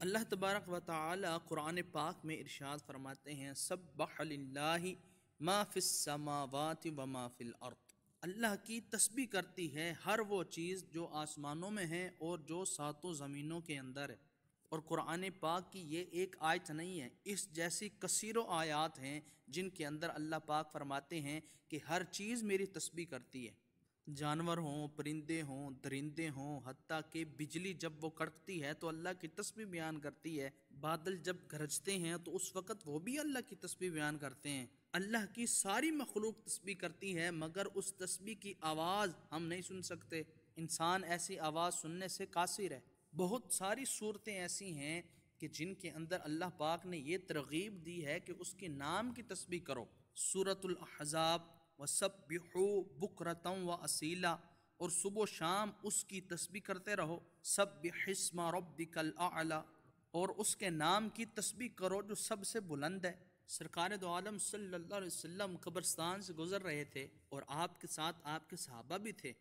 اللہ تبارک و تعالی قرآن پاک میں ارشاد فرماتے ہیں سبح للہ ما فی السماوات و ما فی الارض۔ اللہ کی تسبیح کرتی ہے ہر وہ چیز جو آسمانوں میں ہے اور جو ساتوں زمینوں کے اندر ہے۔ اور قرآن پاک کی یہ ایک آیت نہیں ہے، اس جیسی کثیروں آیات ہیں جن کے اندر اللہ پاک فرماتے ہیں کہ ہر چیز میری تسبیح کرتی ہے، جانور ہوں، پرندے ہوں، درندے ہوں، حتیٰ کہ بجلی جب وہ کڑکتی ہے تو اللہ کی تسبیح بیان کرتی ہے، بادل جب گرجتے ہیں تو اس وقت وہ بھی اللہ کی تسبیح بیان کرتے ہیں۔ اللہ کی ساری مخلوق تسبیح کرتی ہے، مگر اس تسبیح کی آواز ہم نہیں سن سکتے۔ انسان ایسی آواز سننے سے قاصر ہے۔ بہت ساری صورتیں ایسی ہیں کہ جن کے اندر اللہ پاک نے یہ ترغیب دی ہے کہ اس کے نام کی تسبیح کرو۔ سورۃ الاحزاب وَسَبِّحُوا بُكْرَةً وَأَصِيلًا، اور صبح و شام اس کی تسبیح کرتے رہو۔ سبح اسم ربک الاعلی، اور اس کے نام کی تسبیح کرو جو سب سے بلند ہے۔ سرکار دو عالم صلی اللہ علیہ وسلم قبرستان سے گزر رہے تھے اور آپ کے ساتھ آپ کے صحابہ بھی تھے۔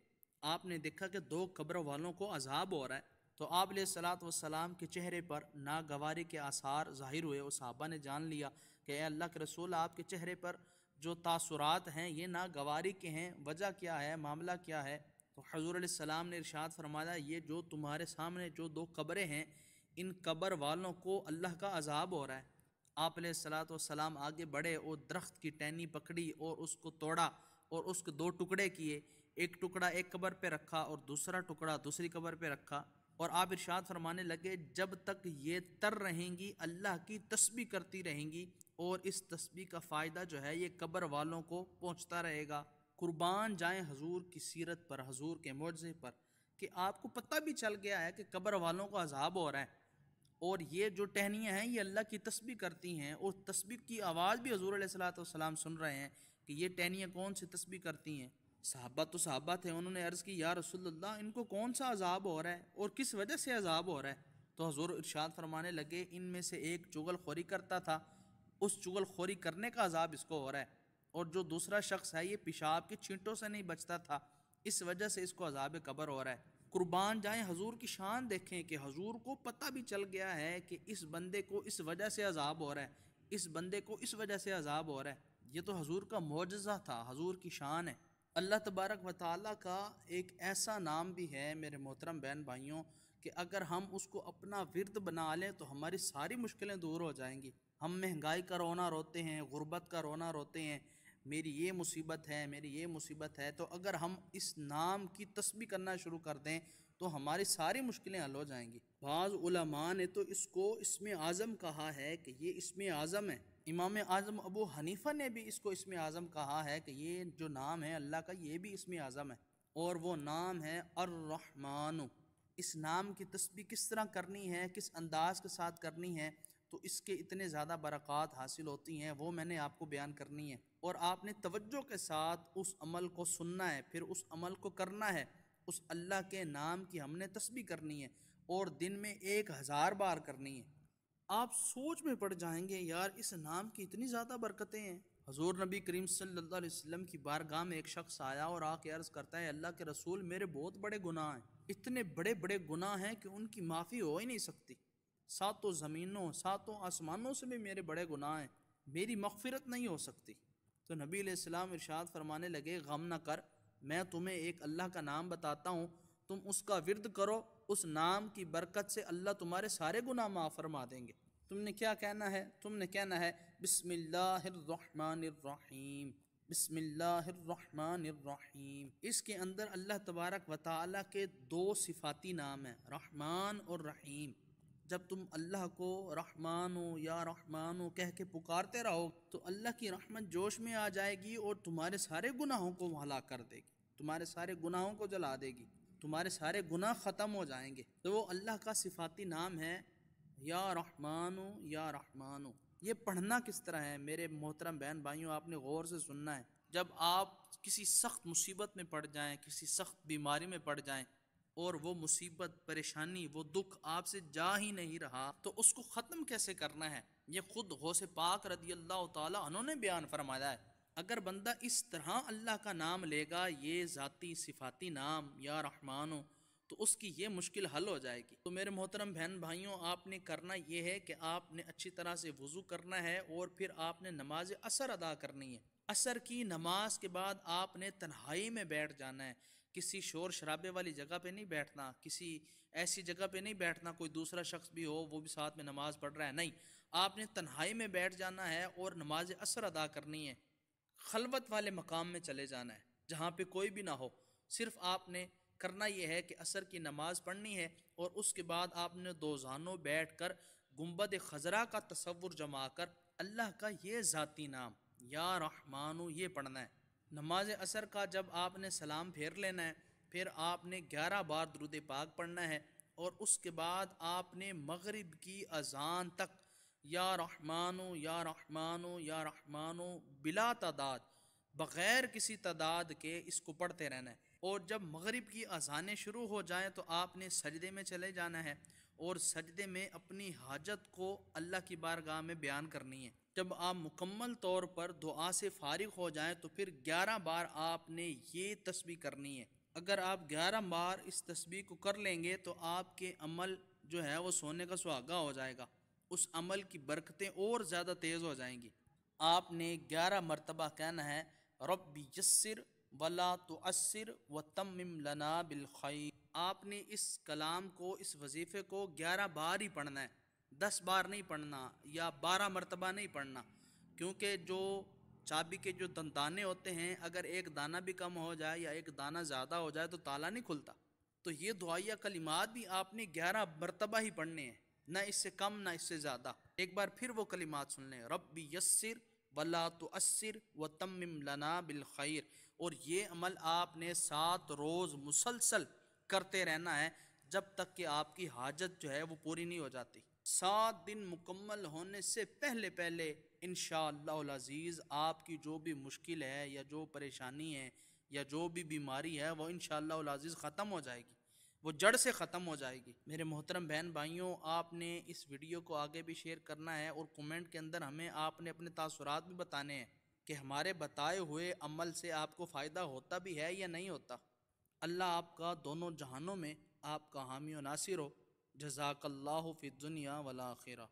آپ نے دیکھا کہ دو قبر والوں کو عذاب ہو رہا ہے، تو آپ علیہ الصلوۃ والسلام کے چہرے پر ناگواری کے آثار ظاہر ہوئے، اور صحابہ نے جان لیا کہ اے اللہ کے رسول، آپ کے چہرے پر جو تاثرات ہیں یہ ناگواری کے ہیں، وجہ کیا ہے، معاملہ کیا ہے؟ تو حضور علیہ السلام نے ارشاد فرمایا یہ جو تمہارے سامنے جو دو قبریں ہیں، ان قبر والوں کو اللہ کا عذاب ہو رہا ہے۔ آپ علیہ الصلوۃ والسلام آگے بڑھے اور درخت کی ٹہنی پکڑی اور اس کو توڑا اور اس کے دو ٹکڑے کیے، ایک ٹکڑا ایک قبر پہ رکھا اور دوسرا ٹکڑا دوسری قبر پہ رکھا، اور آپ ارشاد فرمانے لگے جب تک یہ تر رہیں گی اللہ کی تسبیح کرتی رہیں گی، اور اس تسبیح کا فائدہ جو ہے یہ قبر والوں کو پہنچتا رہے گا۔ قربان جائیں حضور کی سیرت پر، حضور کے معجزے پر، کہ آپ کو پتہ بھی چل گیا ہے کہ قبر والوں کو عذاب ہو رہا ہے، اور یہ جو ٹہنیاں ہیں یہ اللہ کی تسبیح کرتی ہیں، اور تسبیح کی آواز بھی حضور علیہ الصلوۃ والسلام سن رہے ہیں کہ یہ ٹہنیاں کون سی تسبیح کرتی ہیں۔ صحابہ تو صحابہ تھے، انہوں نے عرض کی یا رسول اللہ ان کو کون سا عذاب ہو رہا ہے اور کس وجہ سے عذاب ہو رہا ہے؟ تو حضور ارشاد فرمانے لگے ان میں سے ایک چغل خوری کرتا تھا، اس چغل خوری کرنے کا عذاب اس کو ہو رہا ہے، اور جو دوسرا شخص ہے یہ پیشاب کے چھینٹوں سے نہیں بچتا تھا، اس وجہ سے اس کو عذاب قبر ہو رہا ہے۔ قربان جائیں حضور کی شان دیکھیں کہ حضور کو پتہ بھی چل گیا ہے کہ اس بندے کو اس وجہ سے عذاب ہو رہا ہے، اس بندے کو اس وجہ سے عذاب ہو رہا ہے۔ یہ تو حضور کا معجزہ تھا، حضور کی شان ہے۔ اللہ تبارک و تعالیٰ کا ایک ایسا نام بھی ہے میرے محترم بہن بھائیوں کہ اگر ہم اس کو اپنا ورد بنا لیں تو ہماری ساری مشکلیں دور ہو جائیں گی۔ ہم مہنگائی کا رونا روتے ہیں، غربت کا رونا روتے ہیں، میری یہ مصیبت ہے، میری یہ مصیبت ہے، تو اگر ہم اس نام کی تسبیح کرنا شروع کر دیں تو ہماری ساری مشکلیں حل ہو جائیں گی۔ بعض علماء نے تو اس کو اسم اعظم کہا ہے کہ یہ اسم اعظم ہے۔ امام اعظم ابو حنیفہ نے بھی اس کو اسم اعظم کہا ہے کہ یہ جو نام ہے اللہ کا یہ بھی اسم اعظم ہے، اور وہ نام ہے الرحمن۔ اس نام کی تسبیح کس طرح کرنی ہے، کس انداز کے ساتھ کرنی ہے، تو اس کے اتنے زیادہ برکات حاصل ہوتی ہیں، وہ میں نے آپ کو بیان کرنی ہے، اور آپ نے توجہ کے ساتھ اس عمل کو سننا ہے، پھر اس عمل کو کرنا ہے۔ اس اللہ کے نام کی ہم نے تسبیح کرنی ہے، اور دن میں 1000 بار کرنی ہے۔ آپ سوچ میں پڑ جائیں گے یار اس نام کی اتنی زیادہ برکتیں ہیں۔ حضور نبی کریم صلی اللہ علیہ وسلم کی بارگاہ میں ایک شخص آیا اور آ کے عرض کرتا ہے اللہ کے رسول میرے بہت بڑے گناہ ہیں، اتنے بڑے بڑے گناہ ہیں کہ ان کی معافی ہو ہی نہیں سکتی، ساتوں زمینوں ساتوں آسمانوں سے بھی میرے بڑے گناہ ہیں، میری مغفرت نہیں ہو سکتی۔ تو نبی علیہ السلام ارشاد فرمانے لگے غم نہ کر، میں تمہیں ایک اللہ کا نام بتاتا ہوں، تم اس کا ورد کرو، اس نام کی برکت سے اللہ تمہارے سارے گناہ معاف فرما دیں گے۔ تم نے کیا کہنا ہے؟ تم نے کہنا ہے بسم اللہ الرحمن الرحیم، بسم اللہ الرحمن الرحیم۔ اس کے اندر اللہ تبارک و تعالیٰ کے دو صفاتی نام ہیں، رحمان اور رحیم۔ جب تم اللہ کو رحمانو یا رحمانو کہہ کے پکارتے رہو تو اللہ کی رحمت جوش میں آ جائے گی اور تمہارے سارے گناہوں کو ہلاک کر دے گی، تمہارے سارے گناہوں کو جلا دے گی، تمہارے سارے گناہ ختم ہو جائیں گے۔ تو وہ اللہ کا صفاتی نام ہے یا رحمانو یا رحمانو۔ یہ پڑھنا کس طرح ہے میرے محترم بہن بھائیوں، آپ نے غور سے سننا ہے۔ جب آپ کسی سخت مصیبت میں پڑ جائیں، کسی سخت بیماری میں پڑ جائیں، اور وہ مصیبت، پریشانی، وہ دکھ آپ سے جا ہی نہیں رہا، تو اس کو ختم کیسے کرنا ہے یہ خود غوث پاک رضی اللہ تعالیٰ عنہ نے بیان فرمایا ہے۔ اگر بندہ اس طرح اللہ کا نام لے گا، یہ ذاتی صفاتی نام یا رحمانو، تو اس کی یہ مشکل حل ہو جائے گی۔ تو میرے محترم بہن بھائیوں، آپ نے کرنا یہ ہے کہ آپ نے اچھی طرح سے وضو کرنا ہے اور پھر آپ نے نماز عصر ادا کرنی ہے۔ عصر کی نماز کے بعد آپ نے تنہائی میں بیٹھ جانا ہے، کسی شور شرابے والی جگہ پہ نہیں بیٹھنا، کسی ایسی جگہ پہ نہیں بیٹھنا کوئی دوسرا شخص بھی ہو وہ بھی ساتھ میں نماز پڑھ رہا ہے، نہیں، آپ نے تنہائی میں بیٹھ جانا ہے اور نماز عصر ادا کرنی ہے۔ خلوت والے مقام میں چلے جانا ہے جہاں پہ کوئی بھی نہ ہو، صرف آپ نے کرنا یہ ہے کہ عصر کی نماز پڑھنی ہے اور اس کے بعد آپ نے دو زانوں بیٹھ کر گنبد خضرا کا تصور جما کر اللہ کا یہ ذاتی نام یا رحمانو یہ پڑھنا ہے۔ نماز عصر کا جب آپ نے سلام پھیر لینا ہے، پھر آپ نے 11 بار درود پاک پڑھنا ہے اور اس کے بعد آپ نے مغرب کی اذان تک یا رحمانو یا رحمانو یا رحمانو بلا تعداد، بغیر کسی تعداد کے اس کو پڑھتے رہنا ہے۔ اور جب مغرب کی اذانیں شروع ہو جائیں تو آپ نے سجدے میں چلے جانا ہے اور سجدے میں اپنی حاجت کو اللہ کی بارگاہ میں بیان کرنی ہے۔ جب آپ مکمل طور پر دعا سے فارغ ہو جائیں تو پھر 11 بار آپ نے یہ تسبیح کرنی ہے۔ اگر آپ 11 بار اس تسبیح کو کر لیں گے تو آپ کے عمل جو ہے وہ سونے کا سہاگا ہو جائے گا، اس عمل کی برکتیں اور زیادہ تیز ہو جائیں گی۔ آپ نے 11 مرتبہ کہنا ہے رب یسر ولا تعسر وتمم لنا بالخیر۔ آپ نے اس کلام کو، اس وظیفے کو 11 بار ہی پڑھنا ہے، 10 بار نہیں پڑھنا یا 12 مرتبہ نہیں پڑھنا، کیونکہ جو چابی کے جو دانے ہوتے ہیں اگر ایک دانہ بھی کم ہو جائے یا ایک دانہ زیادہ ہو جائے تو تالا نہیں کھلتا۔ تو یہ دعائیہ کلمات بھی آپ نے 11 مرتبہ ہی پڑھنے ہیں، نہ اس سے کم نہ اس سے زیادہ۔ ایک بار پھر وہ کلمات سن لیں، رب یسر ولا تعسر وتمم لنا بالخیر، اور یہ عمل آپ نے 7 روز مسلسل کرتے رہنا ہے جب تک کہ آپ کی حاجت جو ہے وہ پوری نہیں ہو جاتی۔ 7 دن مکمل ہونے سے پہلے پہلے انشاءاللہ العزیز آپ کی جو بھی مشکل ہے یا جو پریشانی ہے یا جو بھی بیماری ہے وہ انشاءاللہ العزیز ختم ہو جائے گی، وہ جڑ سے ختم ہو جائے گی۔ میرے محترم بہن بھائیوں، آپ نے اس ویڈیو کو آگے بھی شیئر کرنا ہے اور کومنٹ کے اندر ہمیں آپ نے اپنے تاثرات بھی بتانے ہیں کہ ہمارے بتائے ہوئے عمل سے آپ کو فائدہ ہوتا بھی ہے یا نہیں ہوتا۔ اللہ آپ کا دونوں جہانوں میں آپ کا حامی و ناصر ہو۔ جزاک اللہ فی الدنیا والآخرہ۔